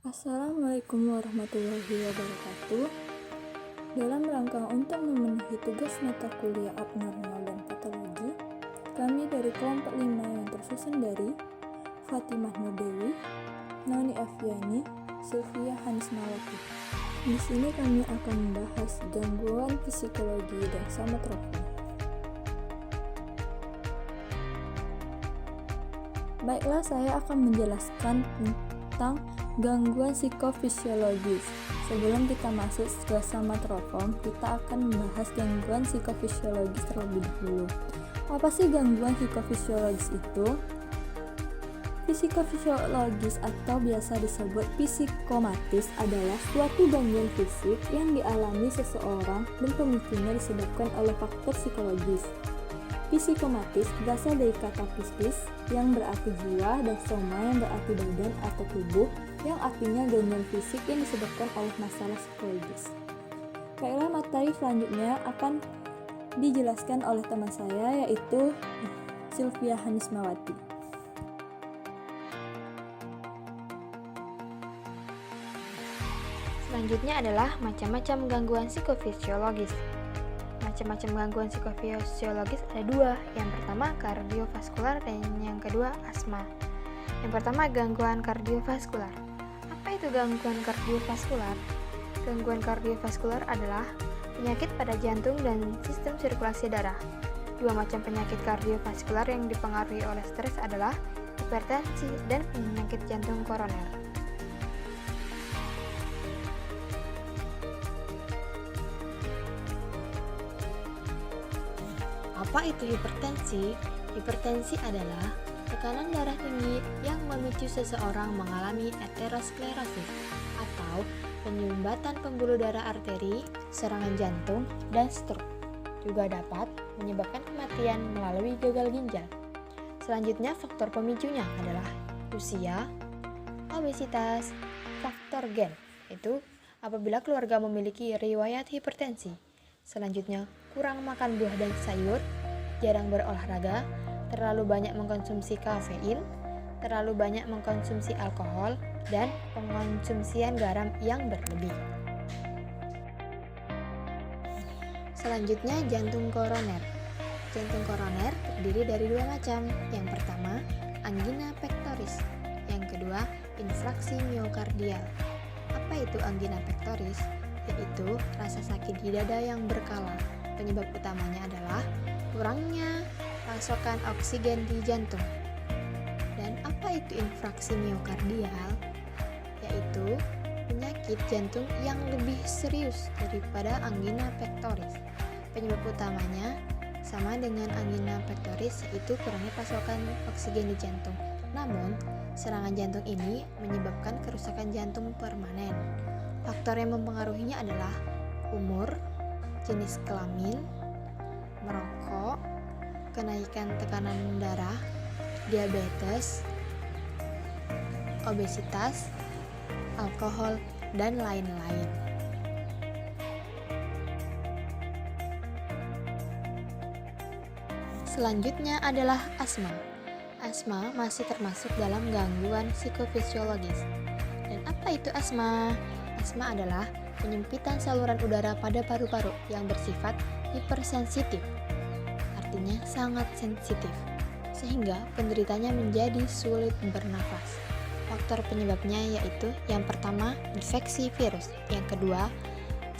Assalamualaikum warahmatullahi wabarakatuh. Dalam rangka untuk memenuhi tugas mata kuliah abnormal dan patologi, kami dari kelompok 5 yang tersusun dari Fatimah Nurdewi, Noni Afiani, Sylvia Hanismawati. Di sini kami akan membahas gangguan psikologi dan somatropi. Baiklah, saya akan menjelaskan tentang gangguan psikofisiologis. Sebelum kita masuk ke somatropom, kita akan membahas gangguan psikofisiologis terlebih dahulu. Apa sih gangguan psikofisiologis itu? Psikofisiologis atau biasa disebut psikomatis adalah suatu gangguan fisik yang dialami seseorang dan pemicunya disebabkan oleh faktor psikologis. Psikomatis berasal dari kata psikis yang berarti jiwa dan soma yang berarti badan atau tubuh yang artinya gangguan fisik yang disebabkan oleh masalah psikologis. Baiklah, materi selanjutnya akan dijelaskan oleh teman saya yaitu Sylvia Hanismawati. Selanjutnya adalah macam-macam gangguan psikofisiologis. Macam-macam gangguan psikofisiologis ada dua. Yang pertama kardiovaskular dan yang kedua asma. Yang pertama gangguan kardiovaskular. Apa itu gangguan kardiovaskular? Gangguan kardiovaskular adalah penyakit pada jantung dan sistem sirkulasi darah. Dua macam penyakit kardiovaskular yang dipengaruhi oleh stres adalah hipertensi dan penyakit jantung koroner. Apa itu hipertensi? Hipertensi adalah tekanan darah tinggi yang memicu seseorang mengalami aterosklerosis atau penyumbatan pembuluh darah arteri, serangan jantung, dan stroke. Juga dapat menyebabkan kematian melalui gagal ginjal. Selanjutnya faktor pemicunya adalah usia, obesitas, faktor gen, itu apabila keluarga memiliki riwayat hipertensi. Selanjutnya kurang makan buah dan sayur, jarang berolahraga, terlalu banyak mengkonsumsi kafein, terlalu banyak mengkonsumsi alkohol, dan pengonsumsian garam yang berlebih. Selanjutnya jantung koroner. Jantung koroner terdiri dari dua macam. Yang pertama, angina pectoris. Yang kedua, infraksi miokardial. Apa itu angina pectoris? Yaitu rasa sakit di dada yang berkala. Penyebab utamanya adalah kurangnya pasokan oksigen di jantung. Dan apa itu infraksi miokardial? Yaitu penyakit jantung yang lebih serius daripada angina pectoris. Penyebab utamanya sama dengan angina pectoris, yaitu kurangnya pasokan oksigen di jantung. Namun, serangan jantung ini menyebabkan kerusakan jantung permanen. Faktor yang mempengaruhinya adalah umur, jenis kelamin, merokok, kenaikan tekanan darah, diabetes, obesitas, alkohol, dan lain-lain. Selanjutnya adalah asma. Asma masih termasuk dalam gangguan psikofisiologis. Dan apa itu asma? Asma adalah penyempitan saluran udara pada paru-paru yang bersifat hipersensitif, artinya sangat sensitif, sehingga penderitanya menjadi sulit bernafas. Faktor penyebabnya yaitu yang pertama infeksi virus, yang kedua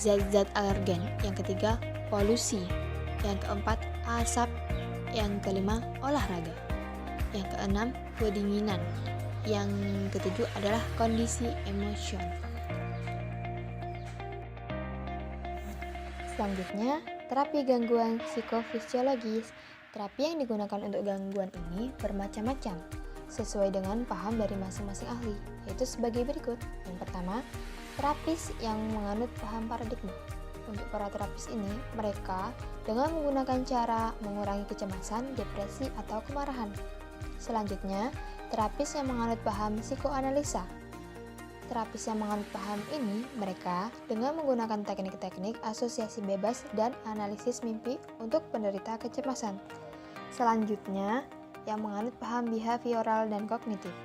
zat-zat alergen, yang ketiga polusi, yang keempat asap, yang kelima olahraga, yang keenam kedinginan, yang ketujuh adalah kondisi emosional. Selanjutnya, terapi gangguan psikofisiologis. Terapi yang digunakan untuk gangguan ini bermacam-macam, sesuai dengan paham dari masing-masing ahli, yaitu sebagai berikut. Yang pertama, terapis yang menganut paham paradigma. Untuk para terapis ini, mereka dengan menggunakan cara mengurangi kecemasan, depresi, atau kemarahan. Selanjutnya, terapis yang menganut paham psikoanalisa. Terapis yang menganut paham ini, mereka dengan menggunakan teknik-teknik asosiasi bebas dan analisis mimpi untuk penderita kecemasan. Selanjutnya, yang menganut paham behavioral dan kognitif.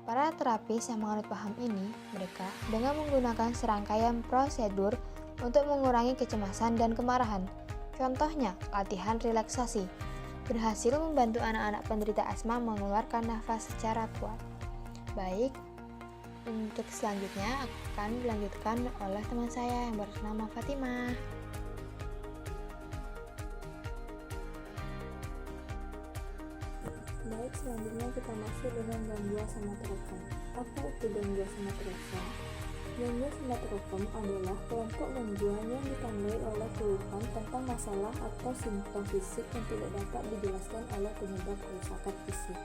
Para terapis yang menganut paham ini, mereka dengan menggunakan serangkaian prosedur untuk mengurangi kecemasan dan kemarahan. Contohnya, latihan relaksasi berhasil membantu anak-anak penderita asma mengeluarkan nafas secara kuat. Baik, untuk selanjutnya akan dilanjutkan oleh teman saya yang bernama Fatimah. Baik, selanjutnya kita masuk dengan gangguan somatotropom. Apa itu gangguan somatotropom? Gangguan somatotropom adalah kelompok gangguan yang ditandai oleh keluhan tentang masalah atau simptom fisik yang tidak dapat dijelaskan oleh penyebab kerusakan fisik.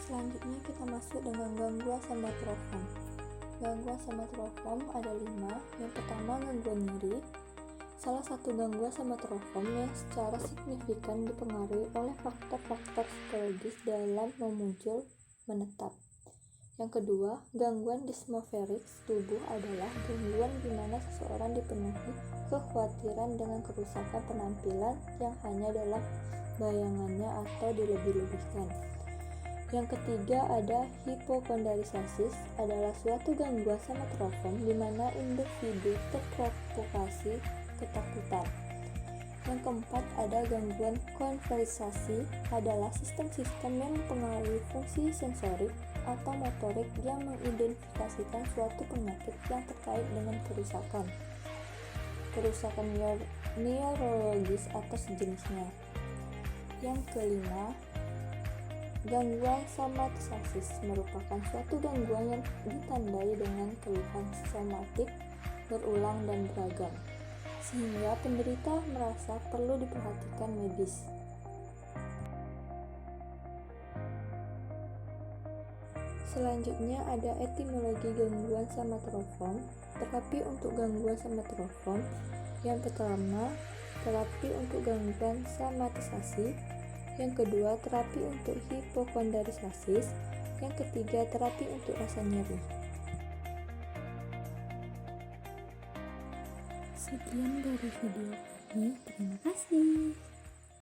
Selanjutnya kita masuk dengan gangguan somatotropom. Gangguan somatotropom ada 5. Yang pertama, gangguan nyeri. Salah satu gangguan somatotropom yang secara signifikan dipengaruhi oleh faktor-faktor psikologis dalam memuncul menetap. Yang kedua, gangguan dysmorphic tubuh adalah gangguan di mana seseorang dipenuhi kekhawatiran dengan kerusakan penampilan yang hanya dalam bayangannya atau dilebih-lebihkan. Yang ketiga ada hipokondriasis, adalah suatu gangguan somatotropom di mana individu terprovokasi ketakutan. Yang keempat ada gangguan konversasi, adalah sistem-sistem yang mempengaruhi fungsi sensorik atau motorik yang mengidentifikasikan suatu penyakit yang terkait dengan kerusakan neurologis atau sejenisnya. Yang kelima, gangguan somatisasis merupakan suatu gangguan yang ditandai dengan keluhan somatik berulang dan beragam, sehingga penderita merasa perlu diperhatikan medis. Selanjutnya ada etimologi gangguan somatotropom. Terapi untuk gangguan somatotropom. Yang pertama, terapi untuk gangguan somatisasi. Yang kedua, terapi untuk hipokondriasis. Yang ketiga, terapi untuk rasa nyeri. Sekian dari video ini, terima kasih.